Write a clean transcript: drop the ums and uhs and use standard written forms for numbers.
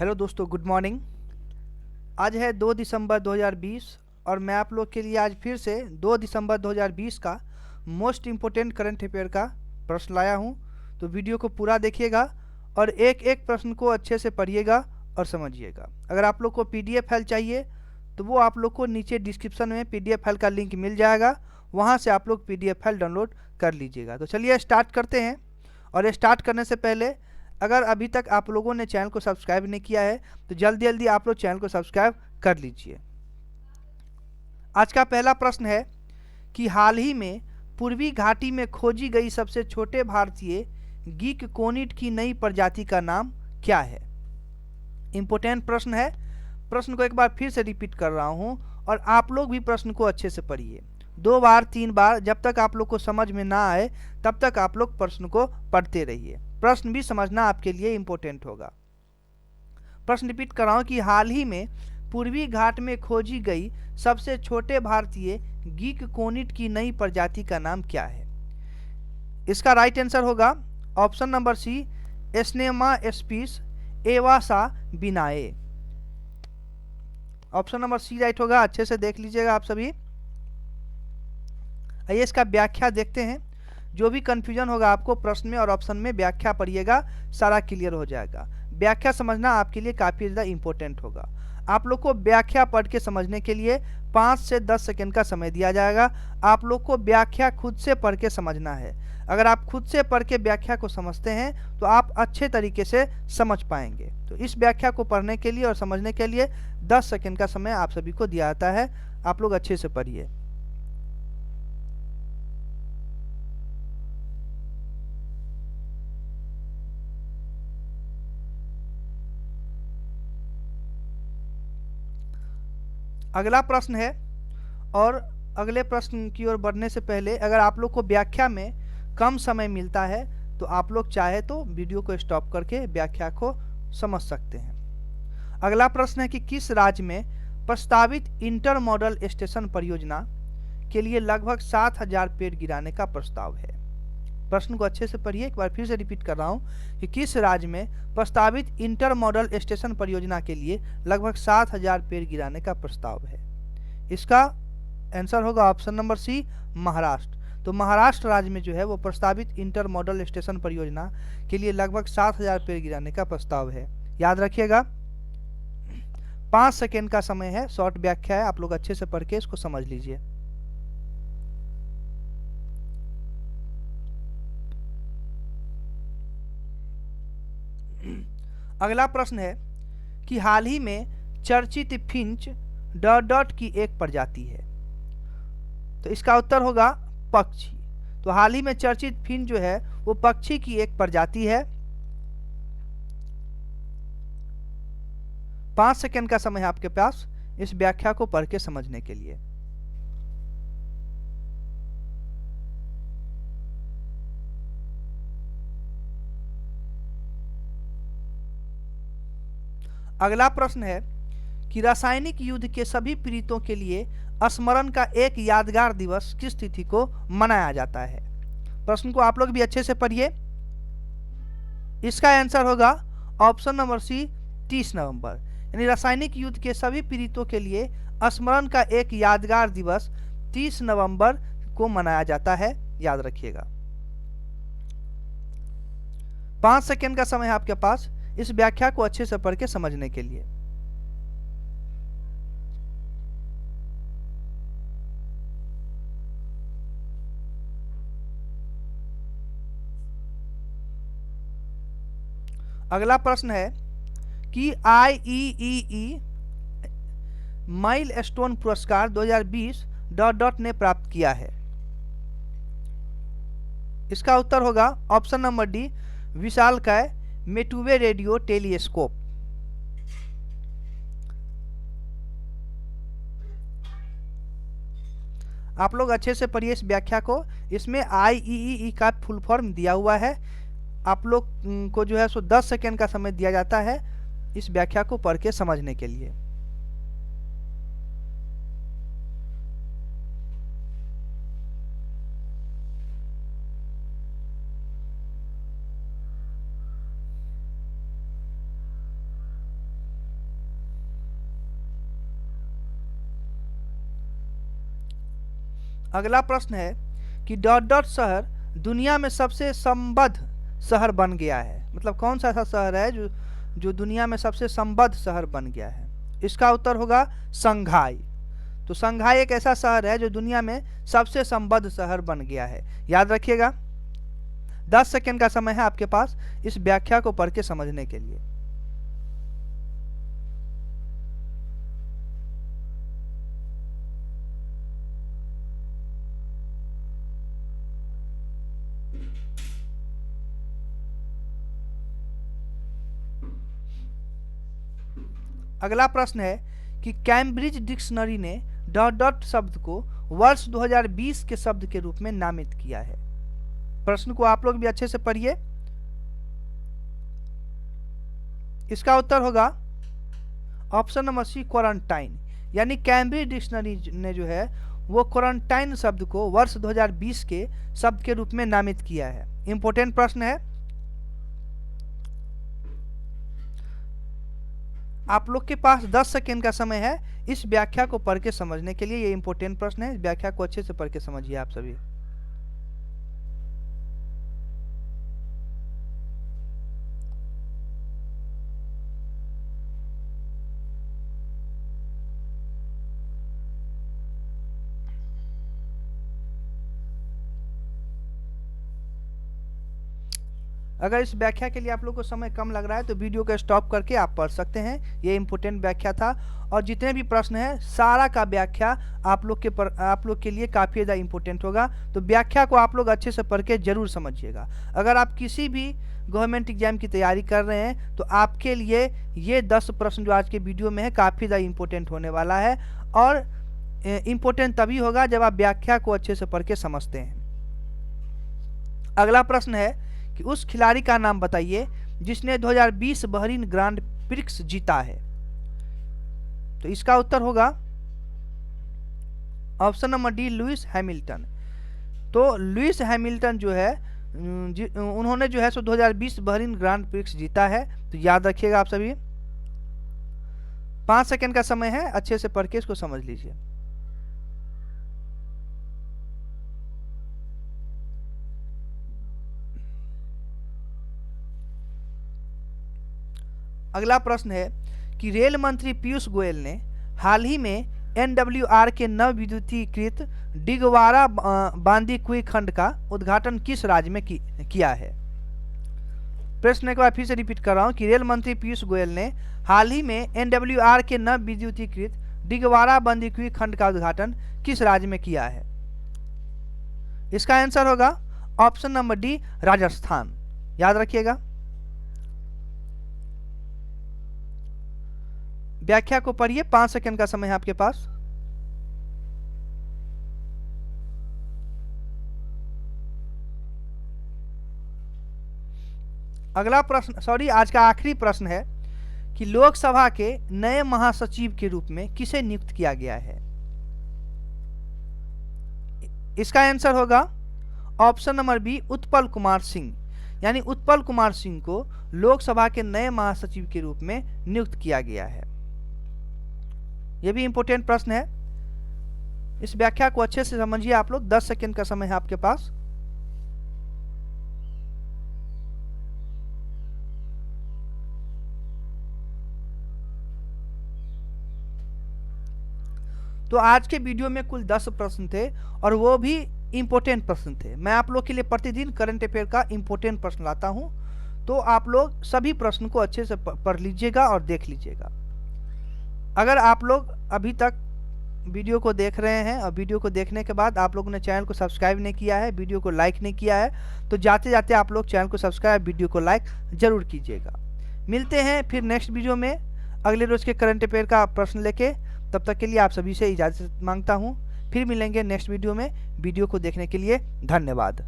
Hello दोस्तों, good morning. आज है 2 दिसंबर 2020 और मैं आप लोग के लिए आज फिर से 2 दिसंबर 2020 का मोस्ट इम्पोर्टेंट करंट अफेयर का प्रश्न लाया हूं। तो वीडियो को पूरा देखिएगा और एक एक प्रश्न को अच्छे से पढ़िएगा और समझिएगा। अगर आप लोग को पीडीएफ फाइल चाहिए तो वो आप लोग को नीचे डिस्क्रिप्शन में पीडीएफ फाइल का लिंक मिल जाएगा, वहाँ से आप लोग पीडीएफ फाइल डाउनलोड कर लीजिएगा। तो चलिए स्टार्ट करते हैं। और स्टार्ट करने से पहले अगर अभी तक आप लोगों ने चैनल को सब्सक्राइब नहीं किया है तो जल्दी जल्दी आप लोग चैनल को सब्सक्राइब कर लीजिए। आज का पहला प्रश्न है कि हाल ही में पूर्वी घाटी में खोजी गई सबसे छोटे भारतीय गीक कोनिड की नई प्रजाति का नाम क्या है। इंपोर्टेंट प्रश्न है। प्रश्न को एक बार फिर से रिपीट कर रहा हूं और आप लोग भी प्रश्न को अच्छे से पढ़िए 2 बार 3 बार, जब तक आप लोग को समझ में ना आए तब तक आप लोग प्रश्न को पढ़ते रहिए। प्रश्न भी समझना आपके लिए इंपॉर्टेंट होगा। प्रश्न रिपीट कर रहा हूं कि हाल ही में पूर्वी घाट में खोजी गई सबसे छोटे भारतीय गीक कोनिड की नई प्रजाति का नाम क्या है। इसका राइट आंसर होगा ऑप्शन नंबर सी, एस्नेमा स्पीस एवासा बिनाए। ऑप्शन नंबर सी राइट होगा। अच्छे से देख लीजिएगा आप सभी। आइए इसका व्याख्या देखते हैं। जो भी कंफ्यूजन होगा आपको प्रश्न में और ऑप्शन में व्याख्या पढ़िएगा, सारा क्लियर हो जाएगा। व्याख्या समझना आपके लिए काफ़ी ज़्यादा इंपॉर्टेंट होगा। आप लोग को व्याख्या पढ़ के समझने के लिए 5 से 10 सेकंड का समय दिया जाएगा। आप लोग को व्याख्या खुद से पढ़ के समझना है। अगर आप खुद से पढ़ के व्याख्या को समझते हैं तो आप अच्छे तरीके से समझ पाएंगे। तो इस व्याख्या को पढ़ने के लिए और समझने के लिए 10 सेकंड का समय आप सभी को दिया जाता है। आप लोग अच्छे से पढ़िए। अगला प्रश्न है और अगले प्रश्न की ओर बढ़ने से पहले अगर आप लोग को व्याख्या में कम समय मिलता है तो आप लोग चाहे तो वीडियो को स्टॉप करके व्याख्या को समझ सकते हैं। अगला प्रश्न है कि किस राज्य में प्रस्तावित इंटर मॉडल स्टेशन परियोजना के लिए लगभग 7,000 पेड़ गिराने का प्रस्ताव है। प्रश्न को अच्छे से पढ़िए। एक बार फिर से रिपीट कर रहा हूँ कि किस राज्य में प्रस्तावित इंटर मॉडल स्टेशन परियोजना के लिए लगभग 7,000 पेड़ गिराने का प्रस्ताव है। इसका आंसर होगा ऑप्शन नंबर सी, महाराष्ट्र। तो महाराष्ट्र राज्य में जो है वो प्रस्तावित इंटर मॉडल स्टेशन परियोजना के लिए लगभग 7,000 पेड़ गिराने का प्रस्ताव है। याद रखिएगा। 5 सेकेंड का समय है, शॉर्ट व्याख्या है, आप लोग अच्छे से पढ़ के इसको समझ लीजिए। अगला प्रश्न है कि हाल ही में चर्चित फिंच डॉट डॉट की एक प्रजाति है। तो इसका उत्तर होगा पक्षी। तो हाल ही में चर्चित फिंच जो है वो पक्षी की एक प्रजाति है। 5 सेकंड का समय है आपके पास इस व्याख्या को पढ़ के समझने के लिए। अगला प्रश्न है कि रासायनिक युद्ध के सभी पीड़ितों के लिए स्मरण का एक यादगार दिवस किस तिथि को मनाया जाता है। प्रश्न को आप लोग भी अच्छे से पढ़िए। इसका आंसर होगा ऑप्शन नंबर सी, 30 नवंबर। यानी रासायनिक युद्ध के सभी पीड़ितों के लिए स्मरण का एक यादगार दिवस 30 नवंबर को मनाया जाता है। याद रखिएगा। 5 सेकंड का समय है आपके पास इस व्याख्या को अच्छे से पढ़ के समझने के लिए। अगला प्रश्न है कि IEEE माइलस्टोन पुरस्कार 2020 डॉट डॉट ने प्राप्त किया है। इसका उत्तर होगा ऑप्शन नंबर डी, विशालकाय मेटुवे रेडियो टेलीस्कोप। आप लोग अच्छे से पढ़िए इस व्याख्या को। इसमें IEEE का फुल फॉर्म दिया हुआ है। आप लोग को जो है सो 10 सेकंड का समय दिया जाता है इस व्याख्या को पढ़ के समझने के लिए। अगला प्रश्न है कि डॉट डॉट शहर दुनिया में सबसे संबद्ध शहर बन गया है। मतलब कौन सा ऐसा शहर है जो दुनिया में सबसे संबद्ध शहर बन गया है। इसका उत्तर होगा संघाई। तो संघाई एक ऐसा शहर है जो दुनिया में सबसे संबद्ध शहर बन गया है। याद रखिएगा। 10 सेकेंड का समय है आपके पास इस व्याख्या को पढ़ के समझने के लिए। अगला प्रश्न है कि कैम्ब्रिज डिक्शनरी ने डॉट डॉट शब्द को वर्ष 2020 के शब्द के रूप में नामित किया है। प्रश्न को आप लोग भी अच्छे से पढ़िए। इसका उत्तर होगा ऑप्शन नंबर सी, क्वारंटाइन। यानी कैम्ब्रिज डिक्शनरी ने जो है वो क्वारंटाइन शब्द को वर्ष 2020 के शब्द के रूप में नामित किया है। इंपॉर्टेंट प्रश्न है। आप लोग के पास 10 सेकेंड का समय है इस व्याख्या को पढ़ के समझने के लिए। ये इंपॉर्टेंट प्रश्न है, इस व्याख्या को अच्छे से पढ़ के समझिए आप सभी। अगर इस व्याख्या के लिए आप लोग को समय कम लग रहा है तो वीडियो को स्टॉप करके आप पढ़ सकते हैं। ये इंपॉर्टेंट व्याख्या था और जितने भी प्रश्न हैं सारा का व्याख्या आप लोग के लिए काफ़ी ज़्यादा इंपॉर्टेंट होगा। तो व्याख्या को आप लोग अच्छे से पढ़ के जरूर समझिएगा। अगर आप किसी भी गवर्नमेंट एग्जाम की तैयारी कर रहे हैं तो आपके लिए ये 10 प्रश्न जो आज के वीडियो में है काफ़ी ज़्यादा इंपॉर्टेंट होने वाला है। और इम्पोर्टेंट तभी होगा जब आप व्याख्या को अच्छे से पढ़ के समझते हैं। अगला प्रश्न है कि उस खिलाड़ी का नाम बताइए जिसने 2020 बहरीन ग्रांड प्रिक्स जीता है। तो इसका उत्तर होगा option number D, Lewis Hamilton. तो लुइस हैमिल्टन जो है उन्होंने जो है सो 2020 बहरीन ग्रांड प्रिक्स जीता है। तो याद रखिएगा आप सभी। 5 सेकेंड का समय है, अच्छे से पढ़ के इसको समझ लीजिए। अगला प्रश्न है कि रेल मंत्री पीयूष गोयल ने हाल ही में NWR के नवविद्युतीकृत डिगवारा बांदीकुई खंड का उद्घाटन किस राज्य में किया है। प्रश्न एक बार फिर से रिपीट कर रहा हूं कि रेल मंत्री पीयूष गोयल ने हाल ही में NWR के नवविद्युतीकृत डिगवारा बांदीकुई खंड का उद्घाटन किस राज्य में किया है। इसका आंसर होगा ऑप्शन नंबर डी, राजस्थान। याद रखिएगा। व्याख्या को पढ़िए। 5 सेकेंड का समय है आपके पास। अगला प्रश्न आज का आखिरी प्रश्न है कि लोकसभा के नए महासचिव के रूप में किसे नियुक्त किया गया है। इसका आंसर होगा option number B, Utpal Kumar Singh. यानी उत्पल कुमार सिंह को लोकसभा के नए महासचिव के रूप में नियुक्त किया गया है। यह भी इंपॉर्टेंट प्रश्न है। इस व्याख्या को अच्छे से समझिए आप लोग। 10 सेकेंड का समय है आपके पास। तो आज के वीडियो में कुल 10 प्रश्न थे और वो भी इंपॉर्टेंट प्रश्न थे। मैं आप लोग के लिए प्रतिदिन करंट अफेयर का इंपॉर्टेंट प्रश्न लाता हूं, तो आप लोग सभी प्रश्न को अच्छे से पढ़ लीजिएगा और देख लीजिएगा। अगर आप लोग अभी तक वीडियो को देख रहे हैं और वीडियो को देखने के बाद आप लोगों ने चैनल को सब्सक्राइब नहीं किया है, वीडियो को लाइक नहीं किया है, तो जाते जाते आप लोग चैनल को सब्सक्राइब, वीडियो को लाइक जरूर कीजिएगा। मिलते हैं फिर नेक्स्ट वीडियो में अगले रोज के करंट अफेयर का प्रश्न लेके। तब तक के लिए आप सभी से इजाज़त मांगता हूँ। फिर मिलेंगे नेक्स्ट वीडियो में। वीडियो को देखने के लिए धन्यवाद।